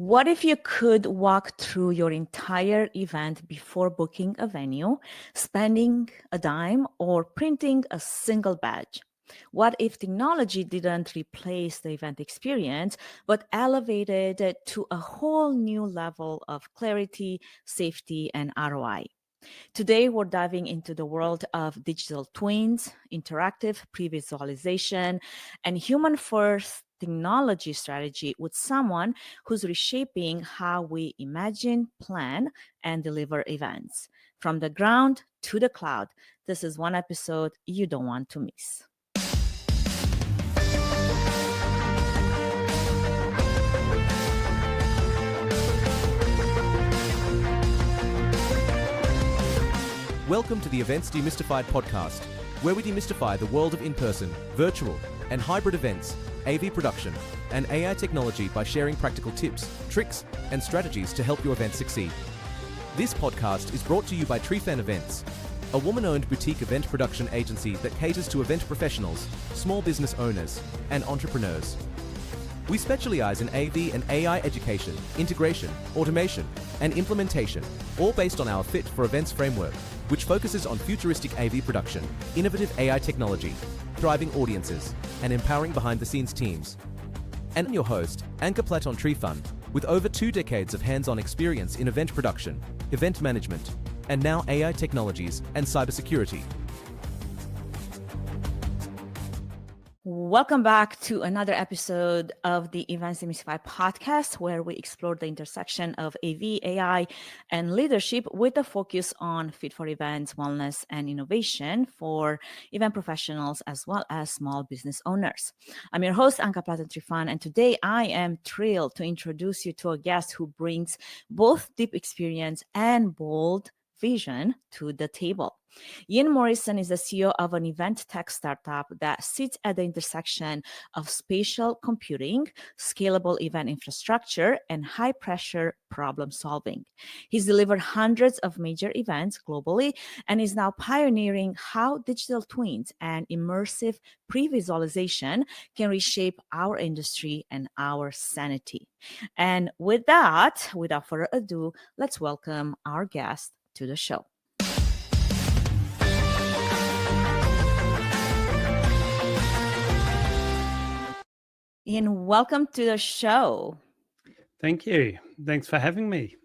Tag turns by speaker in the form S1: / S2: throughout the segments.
S1: What if you could walk through your entire event before booking a venue, spending a dime, or printing a single badge? What if technology didn't replace the event experience, but elevated it to a whole new level of clarity, safety, and ROI? Today, we're diving into the world of digital twins, interactive pre-visualization, and human-first technology strategy with someone who's reshaping how we imagine, plan, and deliver events. From the ground to the cloud, this is one episode you don't want to miss.
S2: Welcome to the Events Demystified Podcast, where we demystify the world of in-person, virtual, and hybrid events, AV production, and AI technology by sharing practical tips, tricks, and strategies to help your event succeed. This podcast is brought to you by Trefan Events, a woman-owned boutique event production agency that caters to event professionals, small business owners, and entrepreneurs. We specialize in AV and AI education, integration, automation, and implementation, all based on our Fit for Events framework, which focuses on futuristic AV production, innovative AI technology, thriving audiences, and empowering behind-the-scenes teams. And I'm your host, Anka Platon Trefan, with over 2 decades of hands-on experience in event production, event management, and now AI technologies and cybersecurity.
S1: Welcome back to another episode of the Events Demystified Podcast, where we explore the intersection of AV, AI, and leadership with a focus on fit for events, wellness, and innovation for event professionals as well as small business owners. I'm your host, Anka Platon Trefan, and today I am thrilled to introduce you to a guest who brings both deep experience and bold vision to the table. Iain Morrison is the CEO of an event tech startup that sits at the intersection of spatial computing, scalable event infrastructure, and high-pressure problem solving. He's delivered hundreds of major events globally and is now pioneering how digital twins and immersive pre-visualization can reshape our industry and our sanity. And with that, without further ado, let's welcome our guest to the show. Iain, welcome to the show.
S3: Thank you. Thanks for having me.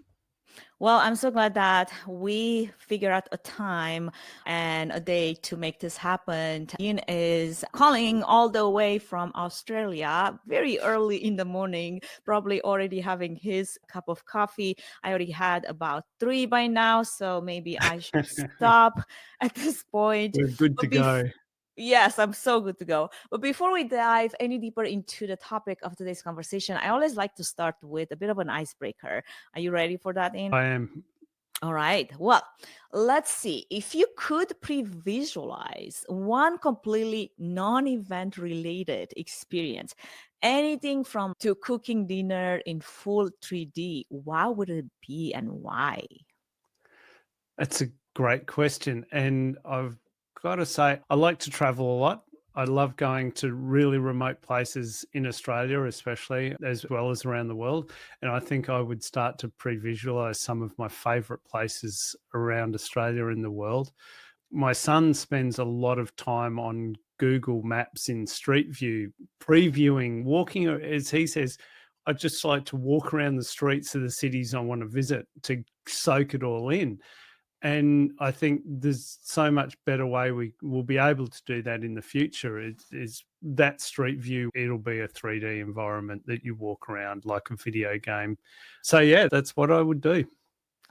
S1: Well, I'm so glad that we figured out a time and a day to make this happen. Iain is calling all the way from Australia, very early in the morning, probably already having his cup of coffee. I already had about 3 by now, so maybe I should stop at this point.
S3: We're good to go.
S1: Yes, I'm so good to go. But before we dive any deeper into the topic of today's conversation, I always like to start with a bit of an icebreaker. Are you ready for that, Iain?
S3: I am.
S1: All right. Well, let's see. If you could pre-visualize one completely non-event related experience, anything from to cooking dinner in full 3D, what would it be and why?
S3: That's a great question. And I've got to say, I like to travel a lot. I love going to really remote places in Australia, especially, as well as around the world. And I think I would start to pre-visualize some of my favorite places around Australia and the world. My son spends a lot of time on Google Maps in Street View, previewing, walking, as he says, I just like to walk around the streets of the cities I want to visit to soak it all in. And I think there's so much better way we will be able to do that in the future. Is that Street View, it'll be a 3D environment that you walk around like a video game. So yeah, that's what I would do.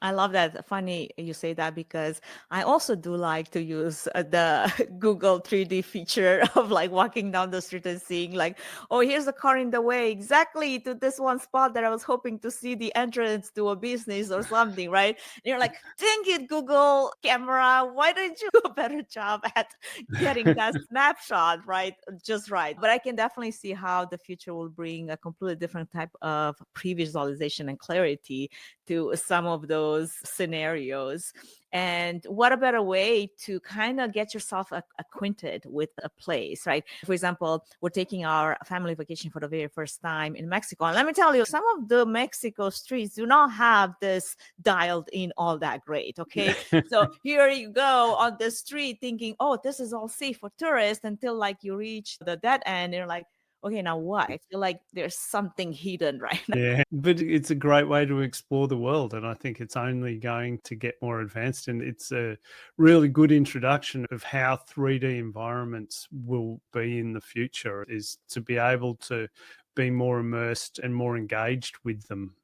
S1: I love that. Funny you say that because I also do like to use the Google 3D feature of like walking down the street and seeing like, oh, here's a car in the way exactly to this one spot that I was hoping to see the entrance to a business or something, right? And you're like, dang it, Google camera, why didn't you do a better job at getting that snapshot, right? Just right. But I can definitely see how the future will bring a completely different type of pre-visualization and clarity to some of those scenarios. And what a better way to kind of get yourself acquainted with a place, right? For example, we're taking our family vacation for the very first time in Mexico. And let me tell you, some of the Mexico streets do not have this dialed in all that great, okay? So here you go on the street thinking, oh, this is all safe for tourists, until like you reach the dead end and you're like, okay, now what? I feel like there's something hidden right now.
S3: Yeah, but it's a great way to explore the world. And I think it's only going to get more advanced. And it's a really good introduction of how 3D environments will be in the future, is to be able to be more immersed and more engaged with them.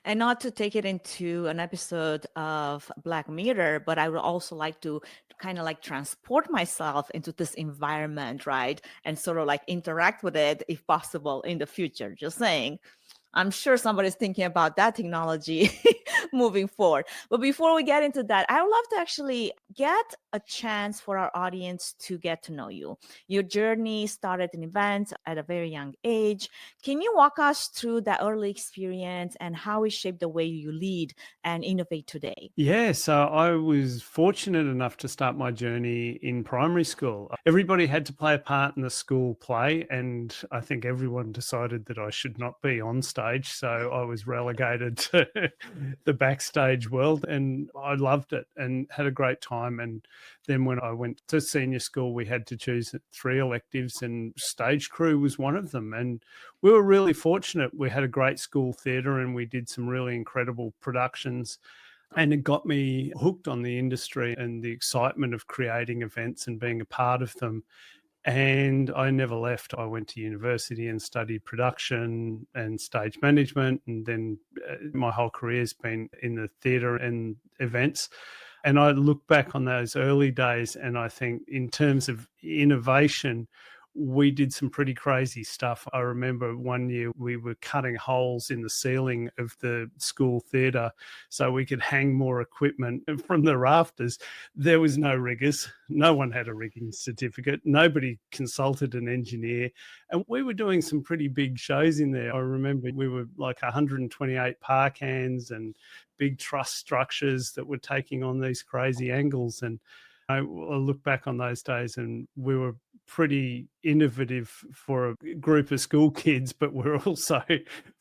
S1: And not to take it into an episode of Black Mirror, but I would also like to kind of like transport myself into this environment, right? And sort of like interact with it if possible in the future. Just saying. I'm sure somebody's thinking about that technology moving forward. But before we get into that, I would love to actually get a chance for our audience to get to know you. Your journey started in events at a very young age. Can you walk us through that early experience and how it shaped the way you lead and innovate today?
S3: Yeah, so I was fortunate enough to start my journey in primary school. Everybody had to play a part in the school play, and I think everyone decided that I should not be on stage. So I was relegated to the backstage world, and I loved it and had a great time. And then when I went to senior school, we had to choose 3 electives, and stage crew was one of them. And we were really fortunate. We had a great school theatre and we did some really incredible productions. And it got me hooked on the industry and the excitement of creating events and being a part of them. And I never left. I went to university and studied production and stage management. And then my whole career has been in the theatre and events. And I look back on those early days and I think, in terms of innovation, we did some pretty crazy stuff. I remember one year we were cutting holes in the ceiling of the school theatre so we could hang more equipment from the rafters. There was no riggers. No one had a rigging certificate. Nobody consulted an engineer. And we were doing some pretty big shows in there. I remember we were like 128 park hands and big truss structures that were taking on these crazy angles. And I look back on those days and we were pretty innovative for a group of school kids, but we're also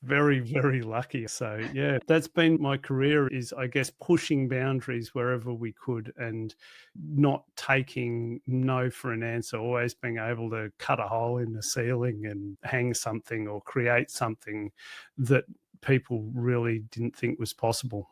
S3: very, very lucky. So yeah, that's been my career, is I guess pushing boundaries wherever we could and not taking no for an answer, always being able to cut a hole in the ceiling and hang something or create something that people really didn't think was possible.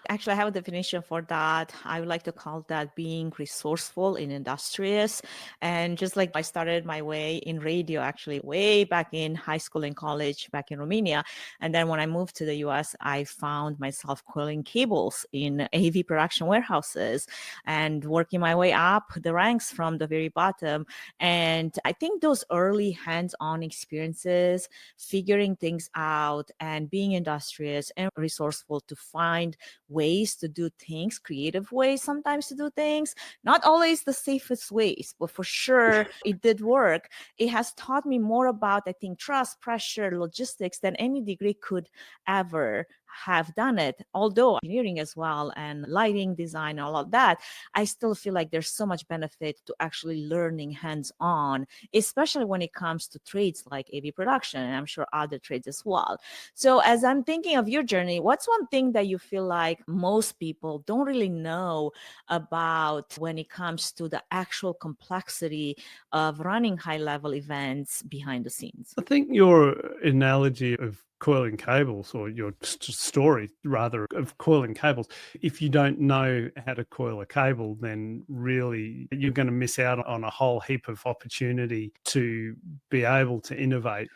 S1: Actually, I have a definition for that. I would like to call that being resourceful and industrious. And just like I started my way in radio, actually, way back in high school and college, back in Romania. And then when I moved to the US, I found myself coiling cables in AV production warehouses and working my way up the ranks from the very bottom. And I think those early hands-on experiences, figuring things out and being industrious and resourceful to find ways to do things, creative ways sometimes to do things, not always the safest ways, but for sure it did work. It has taught me more about, I think, trust, pressure, logistics than any degree could ever have done it. Although engineering as well and lighting design, all of that, I still feel like there's so much benefit to actually learning hands-on, especially when it comes to trades like AV production, and I'm sure other trades as well. So as I'm thinking of your journey, what's one thing that you feel like most people don't really know about when it comes to the actual complexity of running high-level events behind the scenes?
S3: I think your analogy of coiling cables, or your story rather of coiling cables, if you don't know how to coil a cable, then really you're going to miss out on a whole heap of opportunity to be able to innovate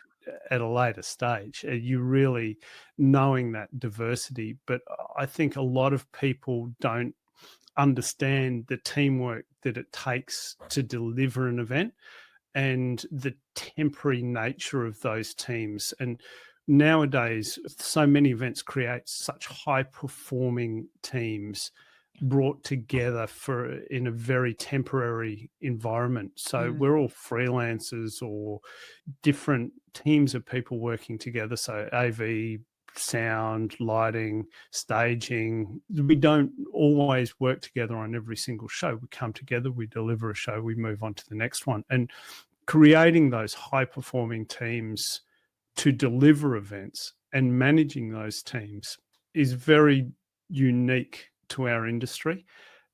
S3: at a later stage. You really knowing that diversity. But I think a lot of people don't understand the teamwork that it takes to deliver an event and the temporary nature of those teams. And nowadays, so many events create such high performing teams brought together in a very temporary environment. So we're all freelancers or different teams of people working together. So AV sound, lighting, staging. We don't always work together on every single show. We come together, we deliver a show, we move on to the next one. And creating those high-performing teams to deliver events and managing those teams is very unique to our industry,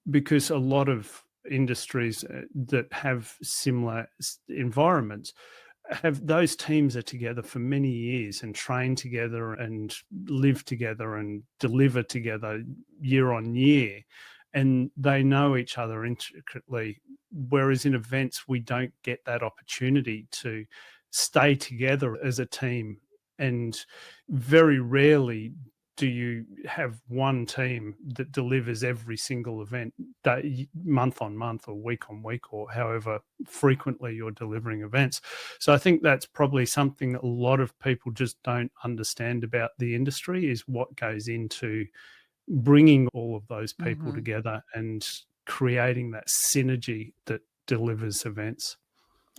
S3: because a lot of industries that have similar environments have those teams are together for many years and train together and live together and deliver together year on year, and they know each other intricately. Whereas in events, we don't get that opportunity to stay together as a team, and very rarely do you have one team that delivers every single event day, month on month or week on week, or however frequently you're delivering events. So I think that's probably something that a lot of people just don't understand about the industry, is what goes into bringing all of those people together and creating that synergy that delivers events.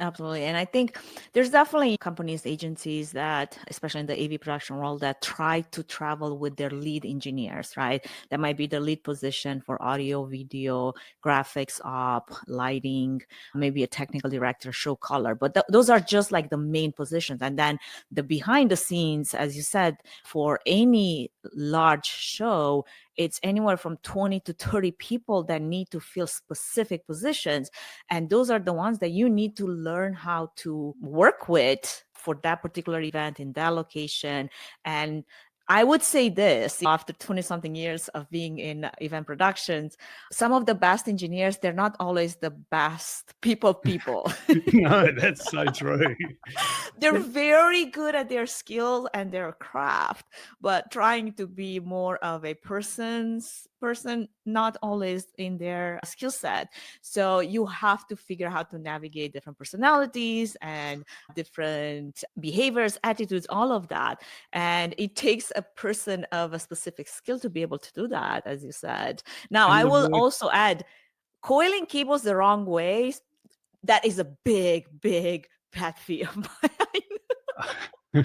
S1: Absolutely. And I think there's definitely companies, agencies that, especially in the AV production world, that try to travel with their lead engineers, right? That might be the lead position for audio, video, graphics, op, lighting, maybe a technical director, show color. But those are just like the main positions. And then the behind the scenes, as you said, for any large show, it's anywhere from 20 to 30 people that need to fill specific positions. And those are the ones that you need to learn how to work with for that particular event in that location. And I would say this, after 20 something years of being in event productions, some of the best engineers, they're not always the best people.
S3: No, that's so true.
S1: They're very good at their skill and their craft, but trying to be more of a person, not always in their skill set. So you have to figure out how to navigate different personalities and different behaviors, attitudes, all of that. And it takes a person of a specific skill to be able to do that, as you said. Now, I will also add, coiling cables the wrong way, that is a big pet peeve of mine.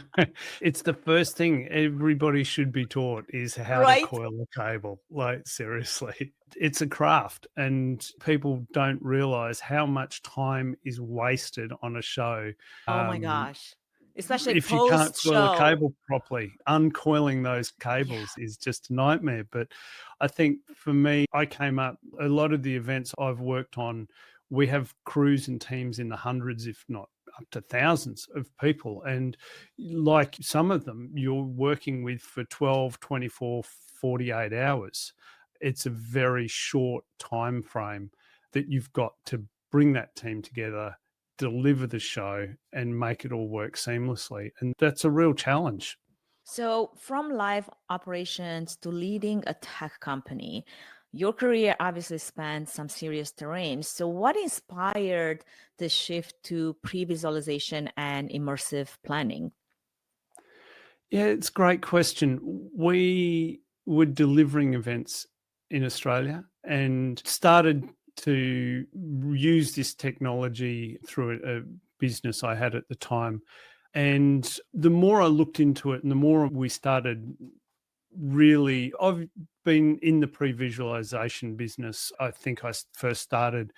S3: It's the first thing everybody should be taught, is how to coil a cable. Like, seriously, it's a craft, and people don't realize how much time is wasted on a show.
S1: Oh my gosh. Especially
S3: if you can't coil a cable properly, uncoiling those cables is just a nightmare. But I think for me, I came up, a lot of the events I've worked on, we have crews and teams in the hundreds, if not up to thousands of people. And like some of them, you're working with for 12, 24, 48 hours. It's a very short time frame that you've got to bring that team together, deliver the show, and make it all work seamlessly. And that's a real challenge.
S1: So from live operations to leading a tech company, your career obviously spanned some serious terrain. So what inspired the shift to pre-visualization and immersive planning?
S3: Yeah, it's a great question. We were delivering events in Australia and started to use this technology through a business I had at the time. And the more I looked into it and the more we started really, I've been in the pre-visualization business. I think I first started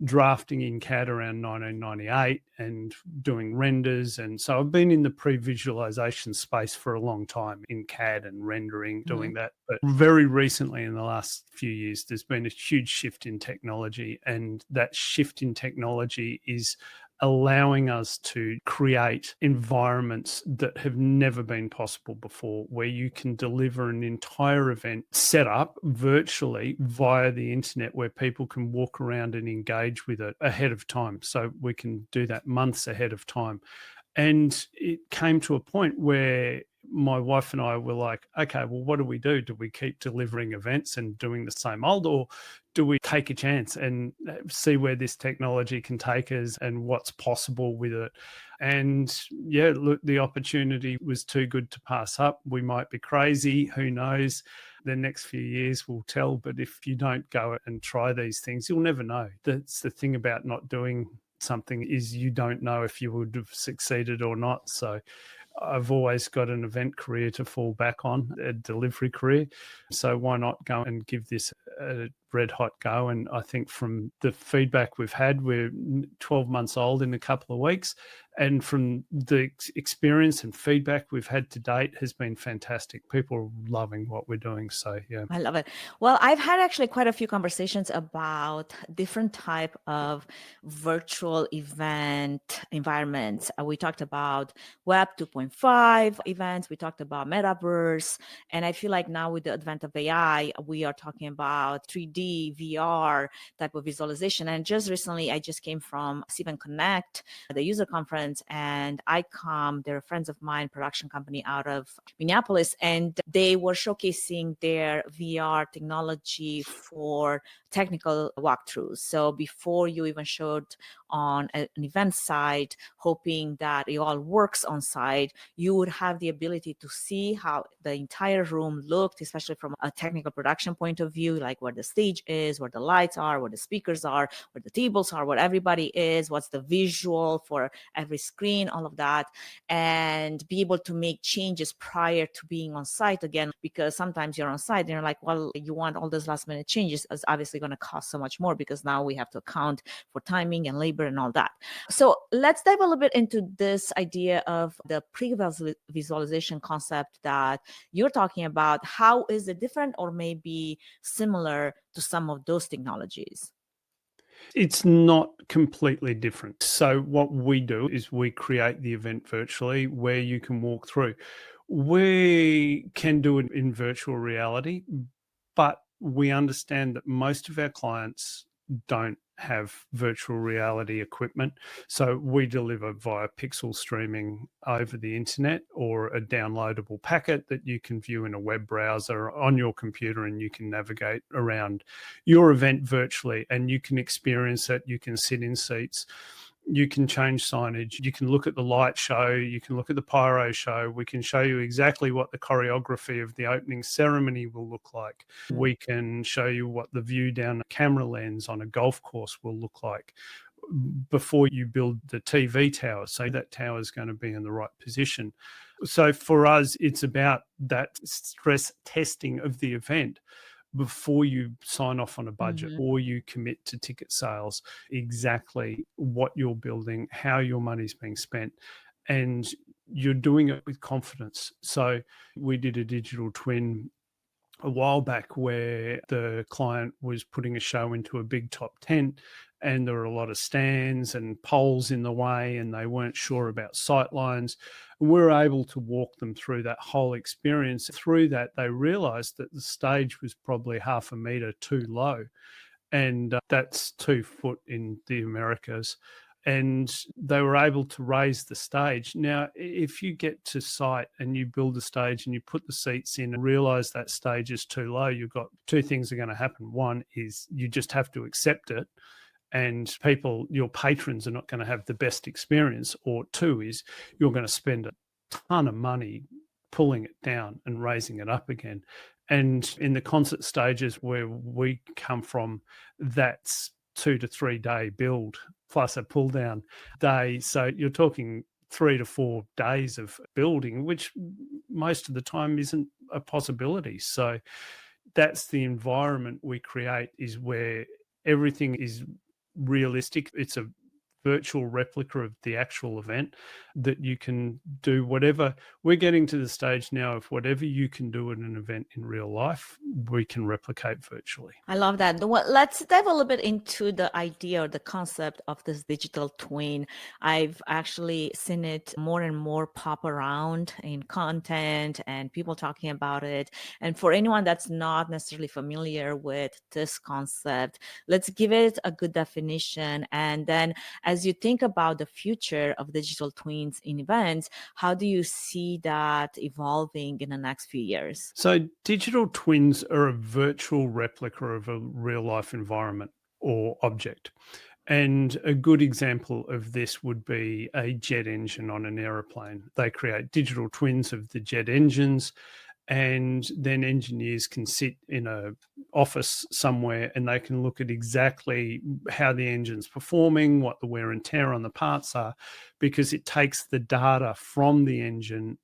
S3: drafting in CAD around 1998 and doing renders. And so I've been in the pre-visualization space for a long time in CAD and rendering, doing that. But very recently, in the last few years, there's been a huge shift in technology. And that shift in technology is allowing us to create environments that have never been possible before, where you can deliver an entire event set up virtually via the internet, where people can walk around and engage with it ahead of time. So we can do that months ahead of time. And it came to a point where my wife and I were like, okay, well, what do we do? Do we keep delivering events and doing the same old, or do we take a chance and see where this technology can take us and what's possible with it? And yeah, look, the opportunity was too good to pass up. We might be crazy, who knows? The next few years will tell. But if you don't go and try these things, you'll never know. That's the thing about not doing something, is you don't know if you would have succeeded or not. So I've always got an event career to fall back on, a delivery career. So why not go and give this a red hot go? And I think from the feedback we've had, we're 12 months old in a couple of weeks. And from the experience and feedback we've had to date has been fantastic. People are loving what we're doing. So, yeah.
S1: I love it. Well, I've had actually quite a few conversations about different type of virtual event environments. We talked about Web 2.5 events. We talked about Metaverse. And I feel like now with the advent of AI, we are talking about 3D, VR type of visualization. And just recently, I just came from Steven Connect, the user conference, and ICOM, they're friends of mine, production company out of Minneapolis, and they were showcasing their VR technology for technical walkthroughs. So before you even showed on an event site, hoping that it all works on site, you would have the ability to see how the entire room looked, especially from a technical production point of view, like where the stage is, where the lights are, where the speakers are, where the tables are, where everybody is, what's the visual for every screen, all of that, and be able to make changes prior to being on site again, because sometimes you're on site and you're like, well, you want all those last minute changes. It's obviously going to cost so much more because now we have to account for timing and labor and all that. So let's dive a little bit into this idea of the pre-visualization concept that you're talking about. How is it different or maybe similar to some of those technologies?
S3: It's not completely different. So what we do is we create the event virtually where you can walk through. We can do it in virtual reality, but we understand that most of our clients don't have virtual reality equipment. So we deliver via pixel streaming over the internet or a downloadable packet that you can view in a web browser on your computer, and you can navigate around your event virtually and you can experience it. You can sit in seats. You can change signage, you can look at the light show, you can look at the pyro show, we can show you exactly what the choreography of the opening ceremony will look like. We can show you what the view down a camera lens on a golf course will look like before you build the TV tower. So that tower is going to be in the right position. So for us, it's about that stress testing of the event before you sign off on a budget or you commit to ticket sales, exactly what you're building, how your money's being spent, and you're doing it with confidence. So we did a digital twin a while back where the client was putting a show into a big top tent, and there were a lot of stands and poles in the way, and they weren't sure about sight lines. And we were able to walk them through that whole experience. Through that, they realized that the stage was probably half a meter too low, and that's 2 foot in the Americas. And they were able to raise the stage. Now, if you get to site and you build a stage and you put the seats in and realize that stage is too low, you've got two things are going to happen. One is you just have to accept it, and people, your patrons, are not going to have the best experience. Or two is you're going to spend a ton of money pulling it down and raising it up again. And in the concert stages where we come from, that's 2 to 3 day build plus a pull down day. So you're talking 3 to 4 days of building, which most of the time isn't a possibility. So that's the environment we create, is where everything is realistic. It's a virtual replica of the actual event that you can do whatever. We're getting to the stage now of whatever you can do at an event in real life, we can replicate virtually.
S1: I love that. Well, let's dive a little bit into the idea or the concept of this digital twin. I've actually seen it more and more pop around in content and people talking about it. And for anyone that's not necessarily familiar with this concept, let's give it a good definition. And then as you think about the future of digital twins in events, how do you see that evolving in the next few years?
S3: So digital twins are a virtual replica of a real life environment or object. And a good example of this would be a jet engine on an aeroplane. They create digital twins of the jet engines, And then engineers can sit in a office somewhere and they can look at exactly how the engine's performing, what the wear and tear on the parts are, because it takes the data from the engine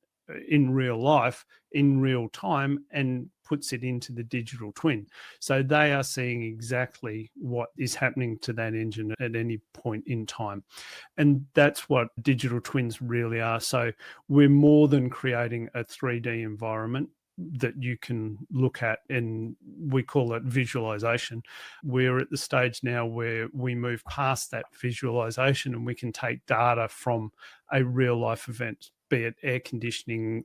S3: in real life, in real time, and puts it into the digital twin. So they are seeing exactly what is happening to that engine at any point in time. And that's what digital twins really are. So we're more than creating a 3D environment that you can look at, and we call it visualization. We're at the stage now where we move past that visualization and we can take data from a real life event, be it air conditioning,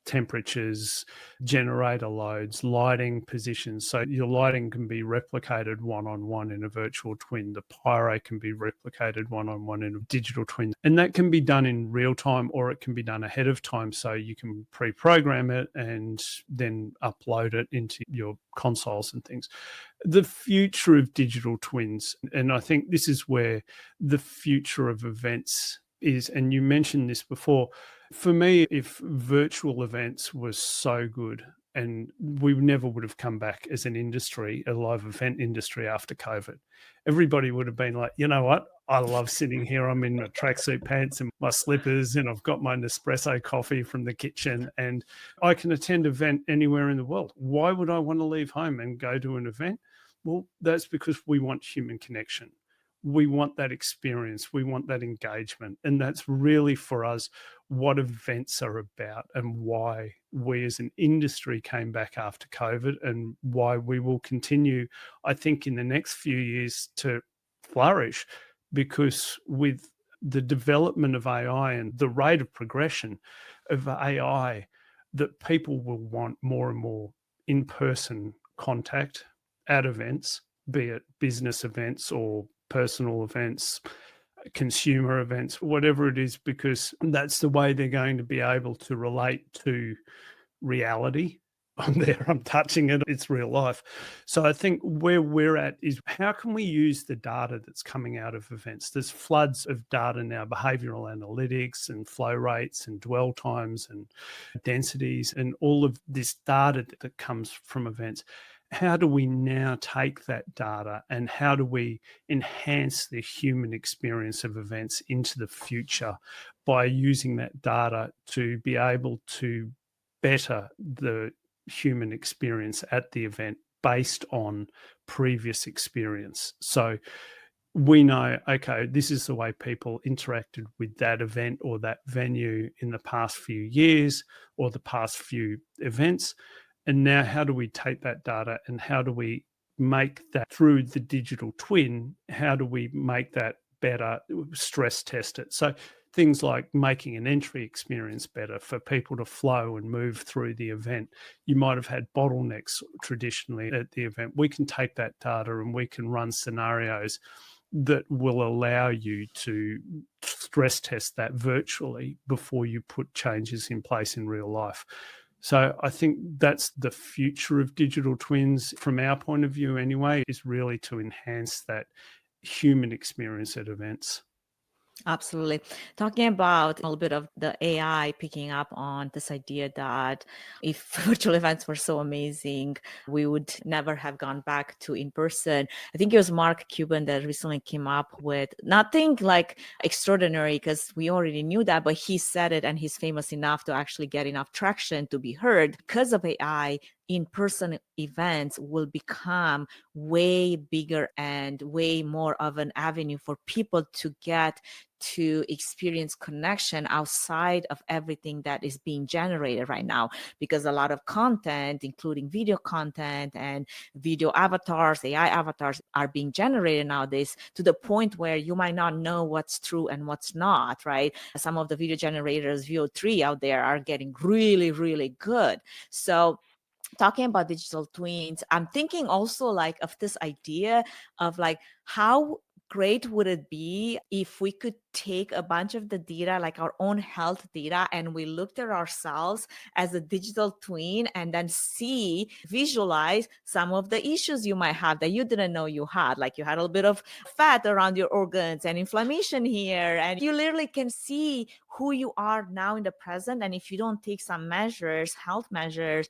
S3: temperatures, generator loads, lighting positions. So your lighting can be replicated one-on-one in a virtual twin. The pyro can be replicated one-on-one in a digital twin. And that can be done in real time, or it can be done ahead of time. So you can pre-program it and then upload it into your consoles and things. The future of digital twins, and I think this is where the future of events is, and you mentioned this before. For me, if virtual events was so good, and we never would have come back as an industry, a live event industry after COVID, everybody would have been like, you know what? I love sitting here. I'm in my tracksuit pants and my slippers, and I've got my Nespresso coffee from the kitchen, and I can attend an event anywhere in the world. Why would I want to leave home and go to an event? Well, that's because we want human connection. We want that experience. We want that engagement. And that's really for us what events are about, and why we as an industry came back after COVID, and why we will continue, I think, in the next few years to flourish, because with the development of AI and the rate of progression of AI, that people will want more and more in-person contact at events, be it business events or personal events, consumer events, whatever it is, because that's the way they're going to be able to relate to reality. I'm there, I'm touching it, it's real life. So I think where we're at is, how can we use the data that's coming out of events? There's floods of data now, behavioral analytics and flow rates and dwell times and densities and all of this data that comes from events. How do we now take that data, and how do we enhance the human experience of events into the future by using that data to be able to better the human experience at the event based on previous experience? So we know, okay, this is the way people interacted with that event or that venue in the past few years or the past few events. And now how do we take that data, and how do we make that through the digital twin? How do we make that better, stress test it? So things like making an entry experience better for people to flow and move through the event. You might have had bottlenecks traditionally at the event. We can take that data and we can run scenarios that will allow you to stress test that virtually before you put changes in place in real life. So I think that's the future of digital twins, from our point of view anyway, is really to enhance that human experience at events.
S1: Absolutely. Talking about a little bit of the AI, picking up on this idea that if virtual events were so amazing, we would never have gone back to in person. I think it was Mark Cuban that recently came up with nothing like extraordinary, because we already knew that, but he said it, and he's famous enough to actually get enough traction to be heard. Because of AI, in-person events will become way bigger and way more of an avenue for people to get to experience connection outside of everything that is being generated right now, because a lot of content, including video content and video avatars, AI avatars, are being generated nowadays, to the point where you might not know what's true and what's not, right? Some of the video generators, VO3 out there, are getting really, really good. So talking about digital twins, I'm thinking also like of this idea of like how great would it be if we could take a bunch of the data, like our own health data, and we looked at ourselves as a digital twin and then visualize some of the issues you might have that you didn't know you had, like you had a little bit of fat around your organs and inflammation here, and you literally can see who you are now in the present. And if you don't take some measures, health measures,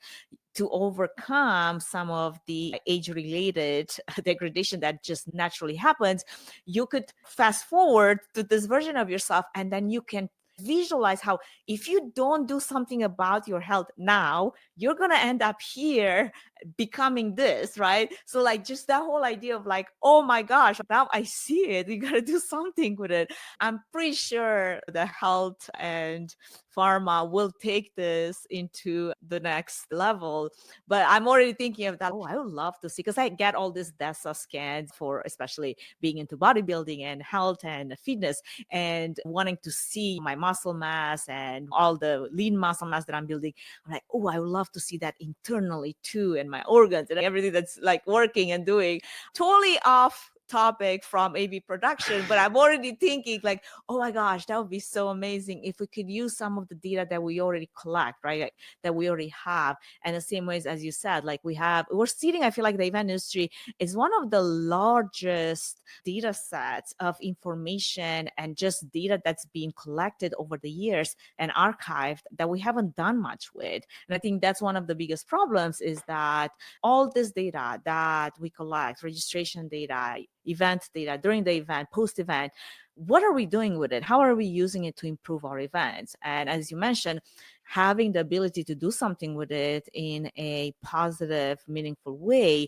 S1: to overcome some of the age-related degradation that just naturally happens, you could fast forward to this version of yourself, and then you can visualize how, if you don't do something about your health now, you're going to end up here becoming this, right? So like just that whole idea of like, oh my gosh, now I see it, you got to do something with it. I'm pretty sure the health and pharma will take this into the next level. But I'm already thinking of that. Oh, I would love to see, because I get all these DESA scans for especially being into bodybuilding and health and fitness, and wanting to see my muscle mass and all the lean muscle mass that I'm building. I'm like, oh, I would love to see that internally too, and my organs and everything that's like working and doing. Totally off topic from AV production, but I'm already thinking like, oh my gosh, that would be so amazing if we could use some of the data that we already collect, right? Like, that we already have. And the same ways, as you said, like we're seeing, I feel like the event industry is one of the largest data sets of information and just data that's being collected over the years and archived that we haven't done much with. And I think that's one of the biggest problems, is that all this data that we collect, registration data, event data during the event, post-event, what are we doing with it? How are we using it to improve our events? And as you mentioned, having the ability to do something with it in a positive, meaningful way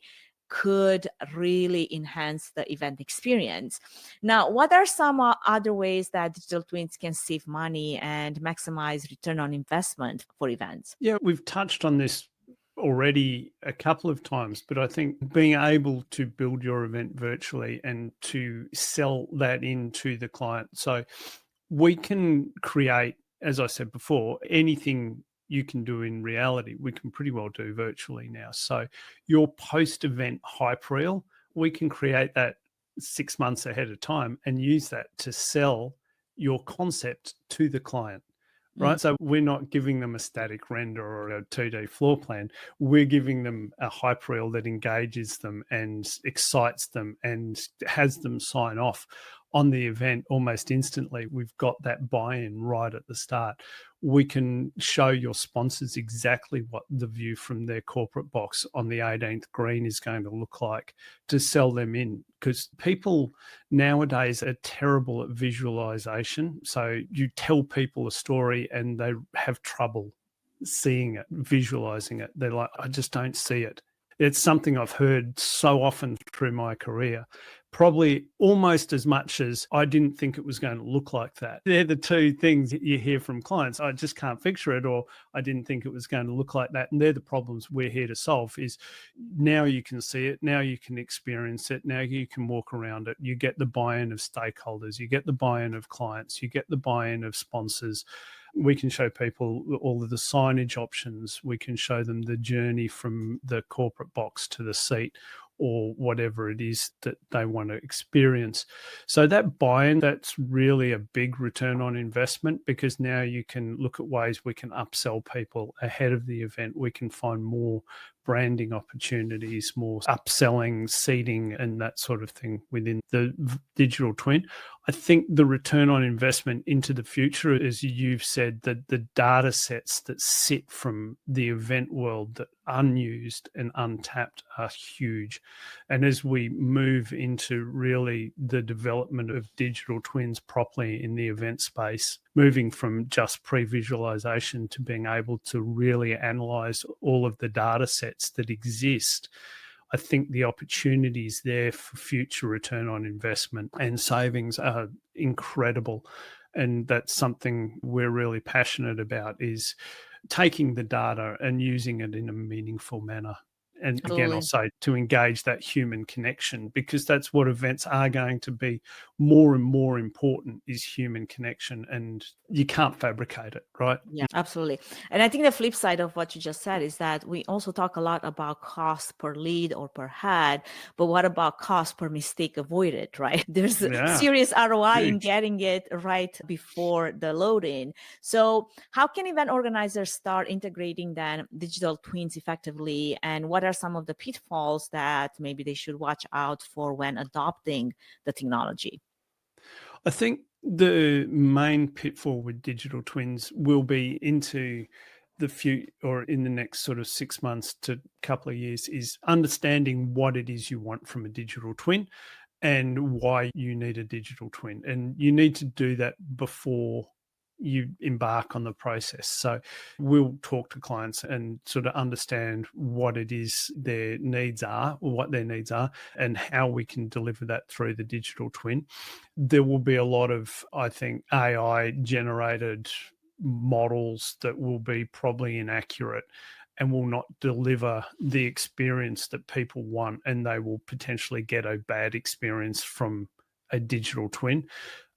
S1: could really enhance the event experience. Now, what are some other ways that digital twins can save money and maximize return on investment for events?
S3: Yeah, we've touched on this already a couple of times, but I think being able to build your event virtually and to sell that into the client. So we can create, as I said before, anything you can do in reality, we can pretty well do virtually now. So your post-event hype reel, we can create that 6 months ahead of time and use that to sell your concept to the client. Right. So we're not giving them a static render or a 2D floor plan. We're giving them a hype reel that engages them and excites them and has them sign off on the event almost instantly. We've got that buy-in right at the start. We can show your sponsors exactly what the view from their corporate box on the 18th green is going to look like to sell them in, because people nowadays are terrible at visualization. So you tell people a story and they have trouble seeing it, visualizing it. They're like, I just don't see it. It's something I've heard so often through my career, probably almost as much as I didn't think it was going to look like that. They're the two things that you hear from clients. I just can't picture it, or I didn't think it was going to look like that. And they're the problems we're here to solve. Is now you can see it, now you can experience it, now you can walk around it. You get the buy-in of stakeholders, you get the buy-in of clients, you get the buy-in of sponsors. We can show people all of the signage options. We can show them the journey from the corporate box to the seat, or whatever it is that they want to experience. So that buy-in, that's really a big return on investment, because now you can look at ways we can upsell people ahead of the event. We can find more branding opportunities, more upselling, seating, and that sort of thing within the digital twin. I think the return on investment into the future, as you've said, that the data sets that sit from the event world that are unused and untapped are huge. And as we move into really the development of digital twins properly in the event space, moving from just pre-visualization to being able to really analyze all of the data sets that exist, I think the opportunities there for future return on investment and savings are incredible. And that's something we're really passionate about, is taking the data and using it in a meaningful manner. And again, I'll
S1: Absolutely.
S3: say to engage that human connection, because that's what events are going to be more and more important, is human connection, and you can't fabricate it, right?
S1: Yeah, absolutely. And I think the flip side of what you just said is that we also talk a lot about cost per lead or per head, but what about cost per mistake avoided, right? There's a
S3: Yeah,
S1: serious ROI in
S3: huge.
S1: getting it right before the load in. So how can event organizers start integrating then digital twins effectively? And what are some of the pitfalls that maybe they should watch out for when adopting the technology?
S3: I think the main pitfall with digital twins will be into the few, or in the next sort of 6 months to couple of years, is understanding what it is you want from a digital twin and why you need a digital twin. And you need to do that before you embark on the process. So we'll talk to clients and sort of understand what it is their needs are, or what their needs are, and how we can deliver that through the digital twin. There will be a lot of, I think, AI generated models that will be probably inaccurate and will not deliver the experience that people want, and they will potentially get a bad experience from a digital twin.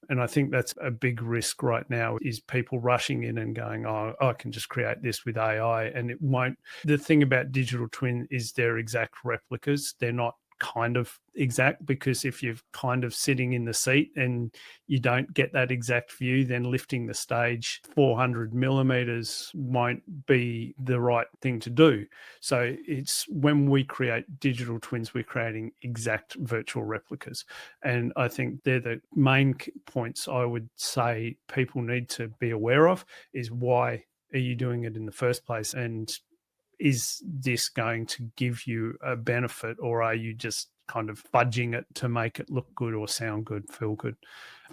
S3: And I think that's a big risk right now, is people rushing in and going, oh, I can just create this with AI, and it won't. The thing about digital twin is they're exact replicas. They're not kind of exact, because if you're kind of sitting in the seat and you don't get that exact view, then lifting the stage 400 millimeters won't be the right thing to do. So it's, when we create digital twins, we're creating exact virtual replicas. And I think they're the main points I would say people need to be aware of, is why are you doing it in the first place? And is this going to give you a benefit, or are you just kind of fudging it to make it look good or sound good, feel good?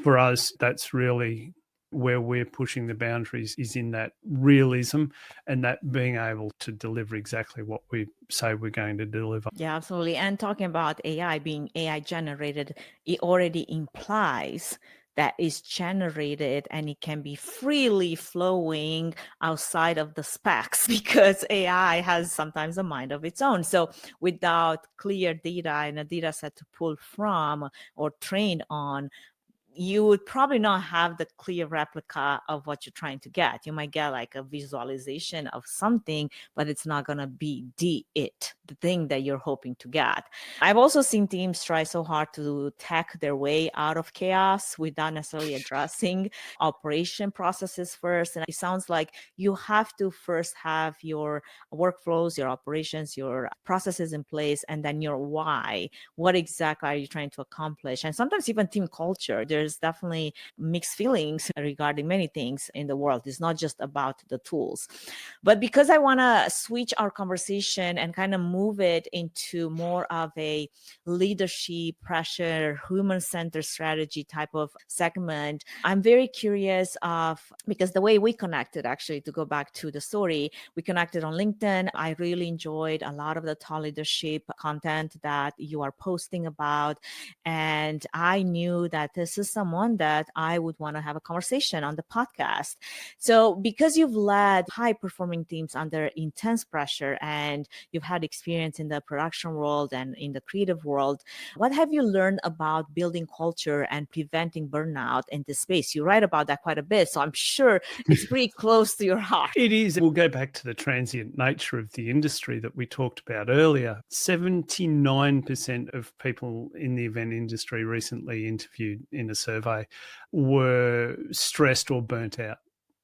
S3: For us, that's really where we're pushing the boundaries, is in that realism and that being able to deliver exactly what we say we're going to deliver.
S1: Yeah, absolutely. And talking about AI being AI generated, it already implies that is generated and it can be freely flowing outside of the specs because AI has sometimes a mind of its own. So without clear data and a data set to pull from or train on, you would probably not have the clear replica of what you're trying to get. You might get like a visualization of something, but it's not going to be the thing that you're hoping to get. I've also seen teams try so hard to tech their way out of chaos without necessarily addressing operation processes first. And it sounds like you have to first have your workflows, your operations, your processes in place, and then your why. What exactly are you trying to accomplish? And sometimes even team culture. There's definitely mixed feelings regarding many things in the world. It's not just about the tools. But because I want to switch our conversation and kind of move it into more of a leadership, pressure, human-centered strategy type of segment, I'm very curious of, because the way we connected, actually, to go back to the story, we connected on LinkedIn. I really enjoyed a lot of the thought leadership content that you are posting about. And I knew that this is someone that I would want to have a conversation on the podcast. So because you've led high performing teams under intense pressure and you've had experience in the production world and in the creative world, what have you learned about building culture and preventing burnout in this space? You write about that quite a bit, so I'm sure it's pretty close to your heart.
S3: It is. We'll go back to the transient nature of the industry that we talked about earlier. 79% of people in the event industry recently interviewed in a survey were stressed or burnt out.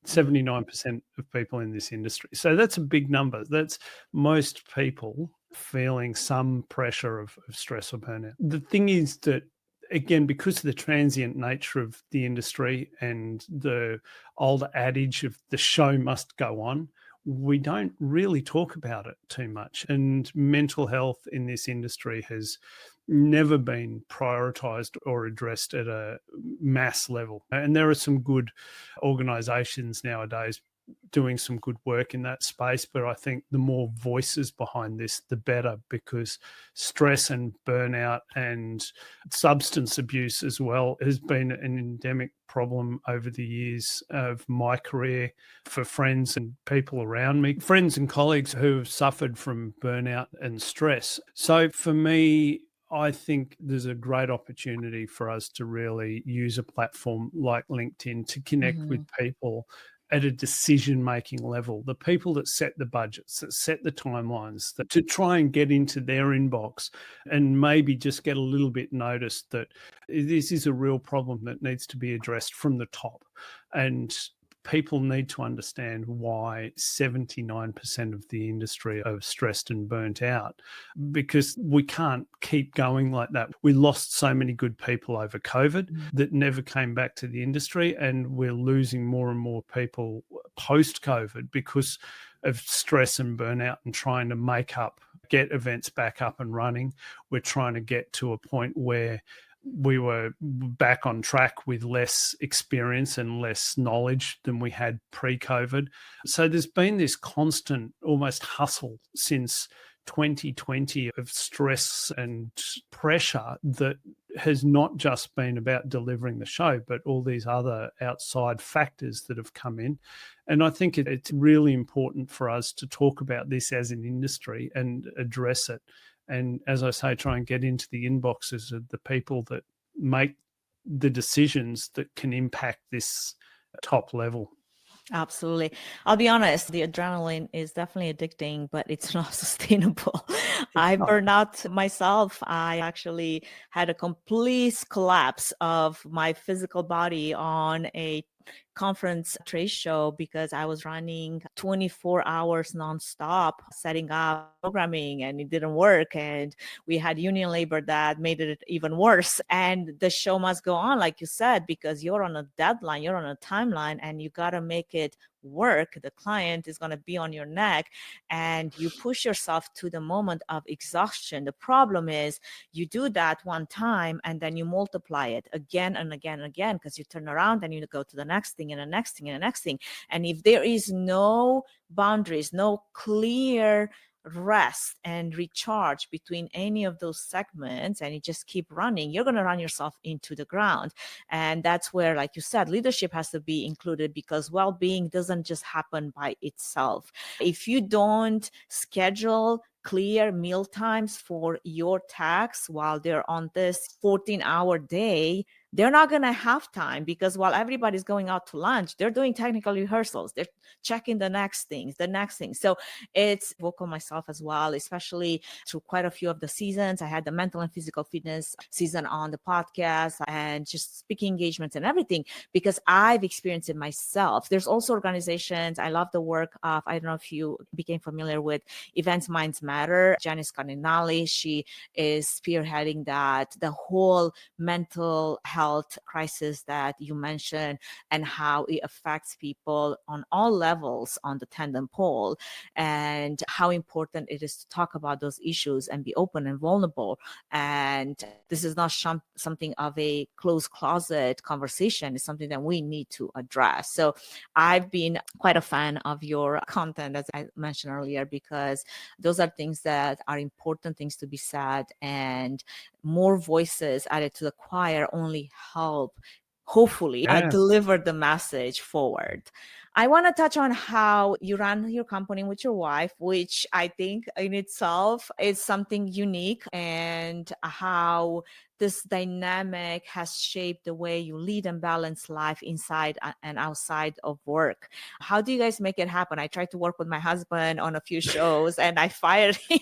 S3: 79% of people in this industry. So that's a big number. That's most people feeling some pressure of stress or burnout. The thing is that, again, because of the transient nature of the industry and the old adage of the show must go on, we don't really talk about it too much. And mental health in this industry has never been prioritized or addressed at a mass level. And there are some good organizations nowadays doing some good work in that space, but I think the more voices behind this, the better, because stress and burnout and substance abuse as well has been an endemic problem over the years of my career for friends and people around me, friends and colleagues who have suffered from burnout and stress. So for me, I think there's a great opportunity for us to really use a platform like LinkedIn to connect with people at a decision-making level, the people that set the budgets, that set the timelines, that to try and get into their inbox and maybe just get a little bit noticed that this is a real problem that needs to be addressed from the top. And people need to understand why 79% of the industry are stressed and burnt out, because we can't keep going like that. We lost so many good people over COVID that never came back to the industry, and we're losing more and more people post-COVID because of stress and burnout and trying to get events back up and running. We're trying to get to a point where we were back on track with less experience and less knowledge than we had pre-COVID. So there's been this constant almost hustle since 2020 of stress and pressure that has not just been about delivering the show, but all these other outside factors that have come in. And I think it's really important for us to talk about this as an industry and address it. And as I say, try and get into the inboxes of the people that make the decisions that can impact this top level.
S1: Absolutely. I'll be honest, the adrenaline is definitely addicting, but it's not sustainable. I burned out myself. I actually had a complete collapse of my physical body on a conference trade show because I was running 24 hours nonstop, setting up programming, and it didn't work. And we had union labor that made it even worse. And the show must go on, like you said, because you're on a deadline, you're on a timeline, and you got to make it work. The client is going to be on your neck, and you push yourself to the moment of exhaustion. The problem is you do that one time and then you multiply it again and again and again, because you turn around and you go to the next thing and the next thing and the next thing. And if there is no boundaries, no clear rest and recharge between any of those segments, and you just keep running, you're going to run yourself into the ground. And that's where, like you said, leadership has to be included, because well-being doesn't just happen by itself. If you don't schedule clear meal times for your tasks while they're on this 14-hour day, they're not going to have time, because while everybody's going out to lunch, they're doing technical rehearsals. They're checking the next thing. So it's vocal myself as well, especially through quite a few of the seasons. I had the mental and physical fitness season on the podcast and just speaking engagements and everything, because I've experienced it myself. There's also organizations. I love the work of, I don't know if you became familiar with Events Minds Matter. Janice Cardinale, she is spearheading that, the whole mental health crisis that you mentioned and how it affects people on all levels on the tandem pole, and how important it is to talk about those issues and be open and vulnerable. And this is not something of a closed closet conversation. It's something that we need to address. So I've been quite a fan of your content, as I mentioned earlier, because those are things that are important things to be said, and more voices added to the choir only help, hopefully, deliver the message forward. I want to touch on how you run your company with your wife, which I think in itself is something unique, and how this dynamic has shaped the way you lead and balance life inside and outside of work. How do you guys make it happen? I tried to work with my husband on a few shows and I fired him.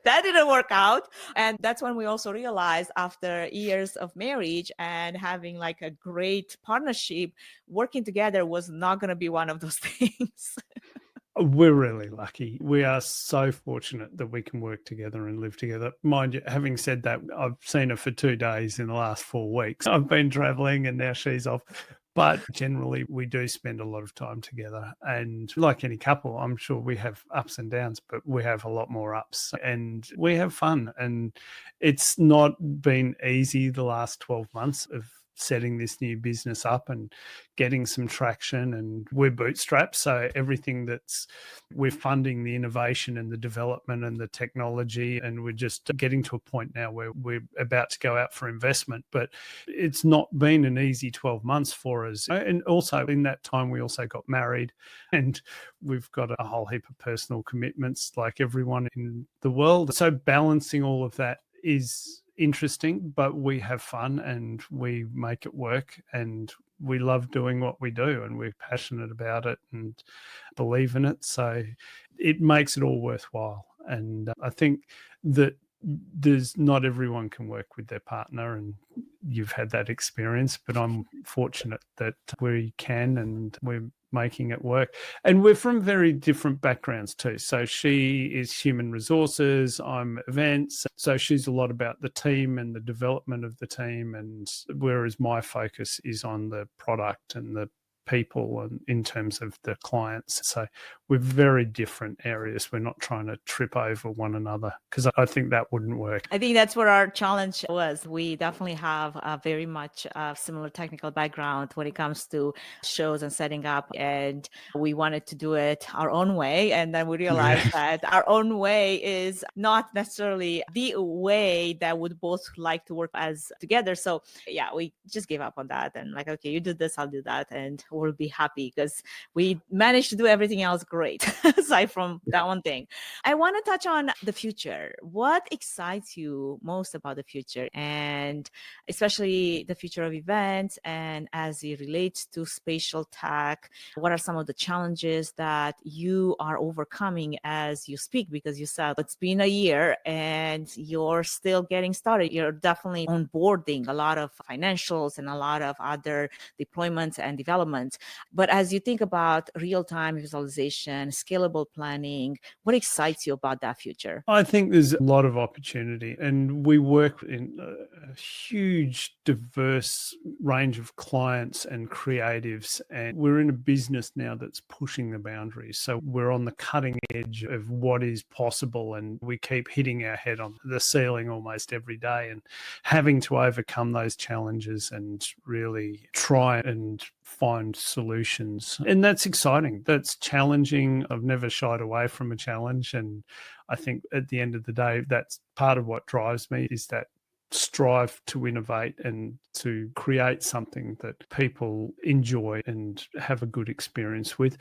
S1: That didn't work out. And that's when we also realized, after years of marriage and having like a great partnership, working together was not going to be one of those things.
S3: We're really lucky. We are so fortunate that we can work together and live together. Mind you, having said that, I've seen her for 2 days in the last 4 weeks. I've been traveling and now she's off. But generally, we do spend a lot of time together. And like any couple, I'm sure we have ups and downs, but we have a lot more ups and we have fun. And it's not been easy the last 12 months of setting this new business up and getting some traction, and we're bootstrapped. So everything we're funding the innovation and the development and the technology, and we're just getting to a point now where we're about to go out for investment. But it's not been an easy 12 months for us. And also in that time, we also got married, and we've got a whole heap of personal commitments like everyone in the world. So balancing all of that is interesting, but we have fun and we make it work, and we love doing what we do, and we're passionate about it and believe in it. So it makes it all worthwhile. And I think that not everyone can work with their partner, and you've had that experience, but I'm fortunate that we can, and we're making it work. And we're from very different backgrounds too. So she is human resources, I'm events. So she's a lot about the team and the development of the team, and whereas my focus is on the product and the people and in terms of the clients. So we're very different areas. We're not trying to trip over one another, because I think that wouldn't work.
S1: I think that's where our challenge was. We definitely have a very much similar technical background when it comes to shows and setting up, and we wanted to do it our own way. And then we realized that our own way is not necessarily the way that would both like to work as together. So yeah, we just gave up on that and like, okay, you do this, I'll do that, and we'll be happy because we managed to do everything else great aside from that one thing. I want to touch on the future. What excites you most about the future, and especially the future of events, and as it relates to spatial tech? What are some of the challenges that you are overcoming as you speak? Because you said it's been a year and you're still getting started. You're definitely onboarding a lot of financials and a lot of other deployments and development. But as you think about real-time visualization, scalable planning, what excites you about that future?
S3: I think there's a lot of opportunity, and we work in a huge, diverse range of clients and creatives, and we're in a business now that's pushing the boundaries. So we're on the cutting edge of what is possible, and we keep hitting our head on the ceiling almost every day and having to overcome those challenges and really try and find solutions. And that's exciting. That's challenging. I've never shied away from a challenge. And I think at the end of the day, that's part of what drives me, is that strive to innovate and to create something that people enjoy and have a good experience with.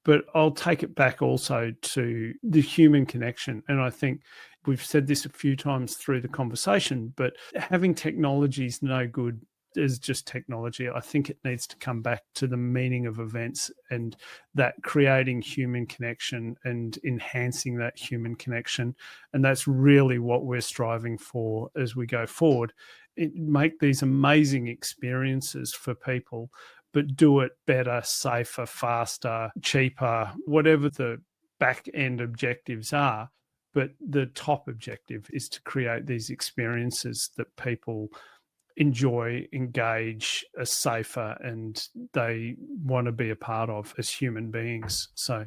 S3: But I'll take it back also to the human connection. And I think we've said this a few times through the conversation, but having technology is no good as just technology. I think it needs to come back to the meaning of events, and that creating human connection and enhancing that human connection. And that's really what we're striving for as we go forward. Make these amazing experiences for people, but do it better, safer, faster, cheaper, whatever the back end objectives are. But the top objective is to create these experiences that people enjoy, engage, are safer, and they want to be a part of as human beings. So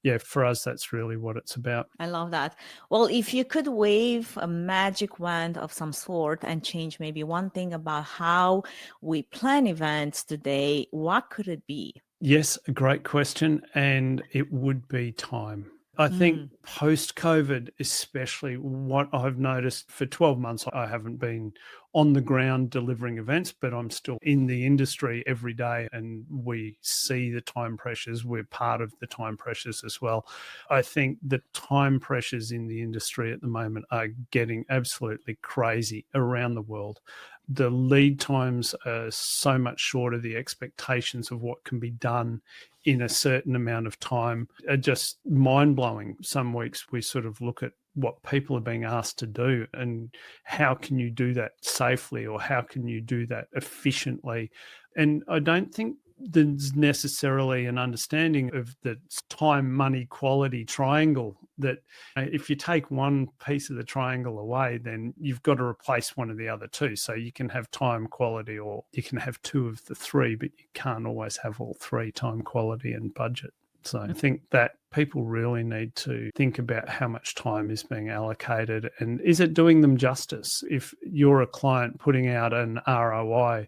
S3: yeah, for us, that's really what it's about.
S1: I love that. Well, if you could wave a magic wand of some sort and change maybe one thing about how we plan events today, what could it be?
S3: Yes, a great question. And it would be time. I think post-COVID, especially, what I've noticed for 12 months, I haven't been on the ground delivering events, but I'm still in the industry every day, and we see the time pressures. We're part of the time pressures as well. I think the time pressures in the industry at the moment are getting absolutely crazy around the world. The lead times are so much shorter. The expectations of what can be done in a certain amount of time are just mind-blowing. Some weeks we sort of look at what people are being asked to do and how can you do that safely, or how can you do that efficiently. And I don't think there's necessarily an understanding of the time, money, quality triangle, that if you take one piece of the triangle away, then you've got to replace one of the other two. So you can have time, quality, or you can have two of the three, but you can't always have all three: time, quality, and budget. So I think that people really need to think about how much time is being allocated, and is it doing them justice? If you're a client putting out an ROI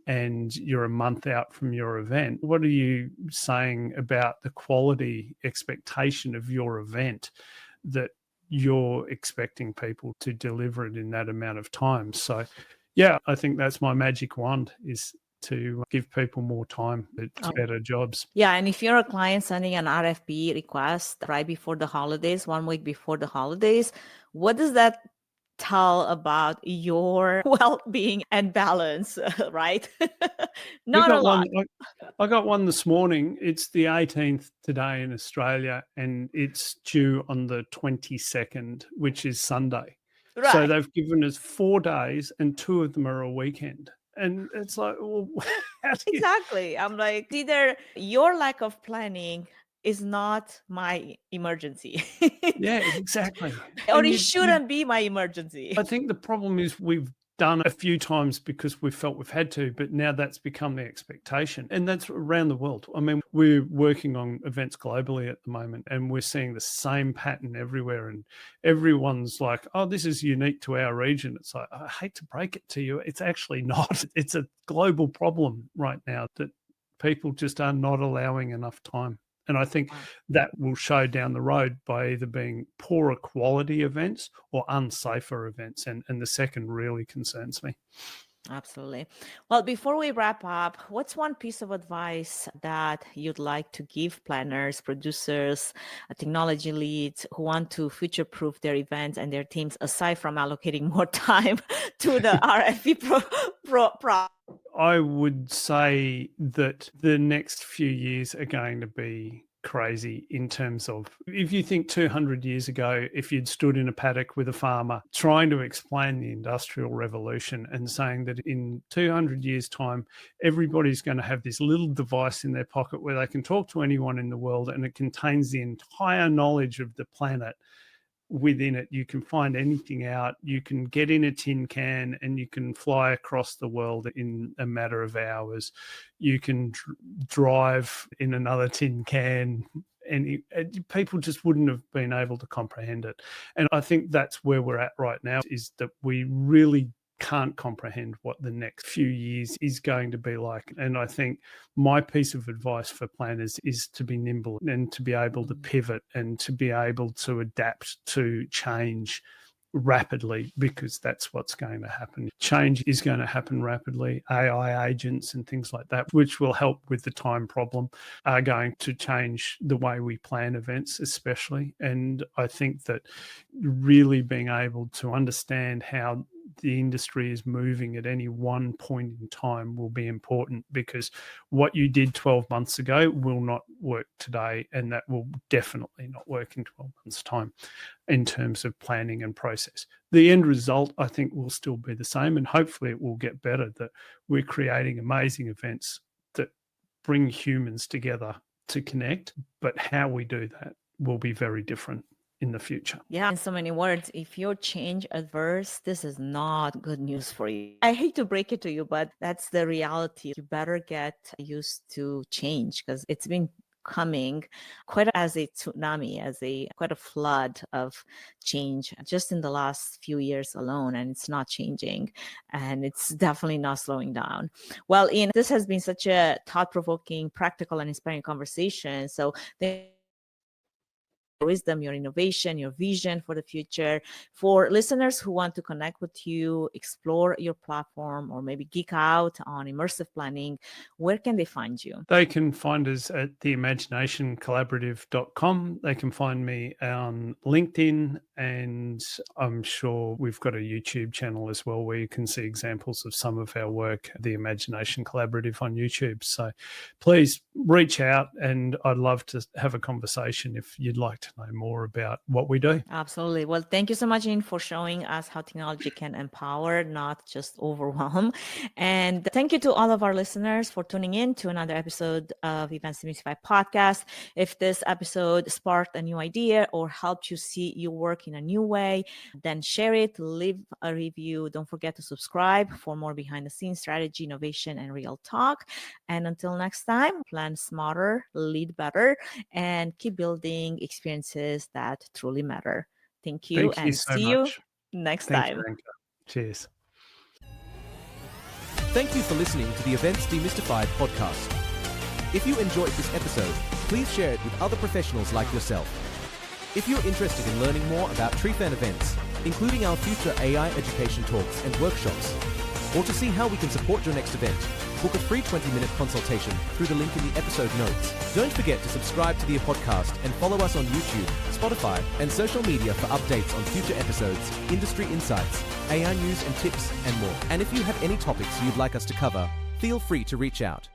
S3: and you're a month out from your event, what are you saying about the quality expectation of your event that you're expecting people to deliver it in that amount of time? So, yeah, I think that's my magic wand, is to give people more time to better jobs.
S1: Yeah, and if you're a client sending an RFP request right before the holidays, 1 week before the holidays, what does that tell about your well-being and balance, right? Not a lot.
S3: I got one this morning. It's the 18th today in Australia, and it's due on the 22nd, which is Sunday.
S1: Right.
S3: So they've given us 4 days, and 2 of them are a weekend. And it's like, well,
S1: exactly. I'm like, either your lack of planning is not my emergency.
S3: Yeah, exactly.
S1: Or it shouldn't be my emergency.
S3: I think the problem is we've done a few times because we felt we've had to, but now that's become the expectation. And that's around the world. I mean, we're working on events globally at the moment, and we're seeing the same pattern everywhere. And everyone's like, oh, this is unique to our region. It's like, I hate to break it to you. It's actually not. It's a global problem right now that people just are not allowing enough time. And I think that will show down the road by either being poorer quality events or unsafer events. And the second really concerns me.
S1: Absolutely. Well, before we wrap up, what's one piece of advice that you'd like to give planners, producers, technology leads who want to future-proof their events and their teams, aside from allocating more time to the RFP pro?
S3: I would say that the next few years are going to be crazy in terms of, if you think 200 years ago, if you'd stood in a paddock with a farmer trying to explain the Industrial Revolution and saying that in 200 years' time, everybody's going to have this little device in their pocket where they can talk to anyone in the world, and it contains the entire knowledge of the planet within it. You can find anything out. You can get in a tin can and you can fly across the world in a matter of hours. You can drive in another tin can. And people just wouldn't have been able to comprehend it. And I think that's where we're at right now, is that we really can't comprehend what the next few years is going to be like. And I think my piece of advice for planners is to be nimble and to be able to pivot and to be able to adapt to change rapidly, because that's what's going to happen. Change is going to happen rapidly. AI agents and things like that, which will help with the time problem, are going to change the way we plan events, especially. And I think that really being able to understand how the industry is moving at any one point in time will be important, because what you did 12 months ago will not work today, and that will definitely not work in 12 months' time in terms of planning and process. The end result, I think, will still be the same, and hopefully it will get better, that we're creating amazing events that bring humans together to connect, but how we do that will be very different in the future.
S1: Yeah, in so many words, if you're change adverse, this is not good news for you. I hate to break it to you, but that's the reality. You better get used to change, because it's been coming quite as a tsunami, quite a flood of change just in the last few years alone, and it's not changing, and it's definitely not slowing down. Well, Iain, this has been such a thought-provoking, practical, and inspiring conversation. So wisdom, your innovation, your vision for the future. For listeners who want to connect with you, explore your platform, or maybe geek out on immersive planning, where can they find you?
S3: They can find us at theimaginationcollaborative.com. They can find me on LinkedIn, and I'm sure we've got a YouTube channel as well where you can see examples of some of our work, The Imagination Collaborative, on YouTube. So please reach out, and I'd love to have a conversation if you'd like to know more about what we do.
S1: Absolutely. Well, thank you so much, Iain, for showing us how technology can empower, not just overwhelm. And thank you to all of our listeners for tuning in to another episode of Events Demystified Podcast. If this episode sparked a new idea or helped you see your work in a new way, then share it, leave a review. Don't forget to subscribe for more behind the scenes strategy, innovation, and real talk. And until next time, plan smarter, lead better, and keep building experiences that truly matter. Thank you, and
S3: so
S1: see
S3: much.
S1: you next
S3: Thank
S1: time.
S3: you, Renka. Cheers.
S2: Thank you for listening to the Events Demystified podcast. If you enjoyed this episode, please share it with other professionals like yourself. If you're interested in learning more about TreeFan events, including our future AI education talks and workshops, or to see how we can support your next event, book a free 20-minute consultation through the link in the episode notes. Don't forget to subscribe to the podcast and follow us on YouTube, Spotify, and social media for updates on future episodes, industry insights, AI news and tips, and more. And if you have any topics you'd like us to cover, feel free to reach out.